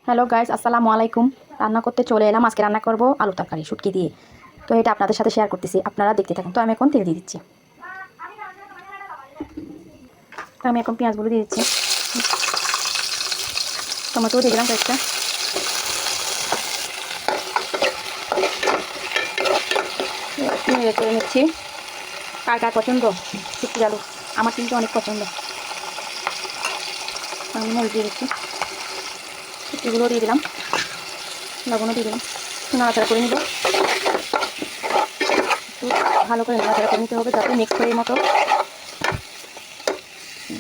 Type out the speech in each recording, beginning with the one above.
Hello guys, আসসালামু আলাইকুম। রান্না করতে চলে এলাম। আজকে রান্না করব আলু তরকারি শুটকি দিয়ে। তো এটা আপনাদের সাথে শেয়ার করতেছি, আপনারা দেখতে থাকুন। তো আমি এখন তেল দিয়ে দিচ্ছি। পেঁয়াজগুলো দিয়ে দিচ্ছি, টমেটো দিয়ে দিলাম কয়েকটা। করে নিচ্ছি। কার কার পছন্দ শুটকি আলু? আমার কিন্তু অনেক পছন্দ। আমি মরিচ দিয়ে দিচ্ছি, শুটকিগুলো দিয়ে দিলাম, লবণও দিয়ে দিলাম। নাড়াচাড়া করে নিব, ভালো করে নাড়াচাড়া করে নিতে হবে যাতে মিক্স হয়ে মতো।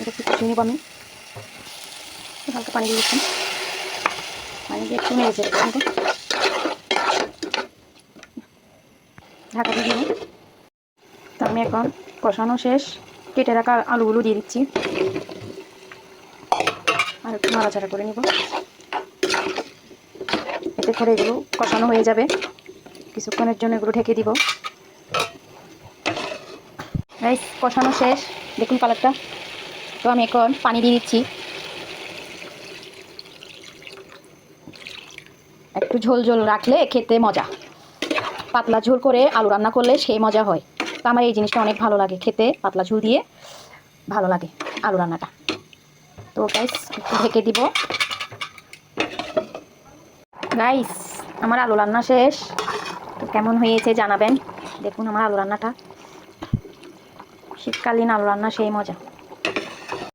একটু কষিয়ে নিব আমি। হালকা পানি দিয়ে দিচ্ছি, পানি দিয়ে একটু নেড়ে চেড়ে নেব, ঢাকা দিয়ে দিব। তো আমি এখন কষানো শেষ, কেটে রাখা আলুগুলো দিয়ে দিচ্ছি, আর একটু নাড়াচাড়া করে নিব। এতে করে এগুলো কষানো হয়ে যাবে। কিছুক্ষণের জন্য এগুলো ঢেকে দিব। রাইস কষানো শেষ, দেখুন কালারটা। তো আমি এখন পানি দিয়ে দিচ্ছি। একটু ঝোল ঝোল রাখলে খেতে মজা, পাতলা ঝোল করে আলু রান্না করলে সেই মজা হয়। তো আমার এই জিনিসটা অনেক ভালো লাগে খেতে, পাতলা ঝোল দিয়ে ভালো লাগে আলু রান্নাটা। তো গাইস একটু ঢেকে দিব। গাইস আমার আলু রান্না শেষ, তো কেমন হয়েছে জানাবেন। দেখুন আমার আলু রান্নাটা, শীতকালীন আলু রান্না সেই মজা।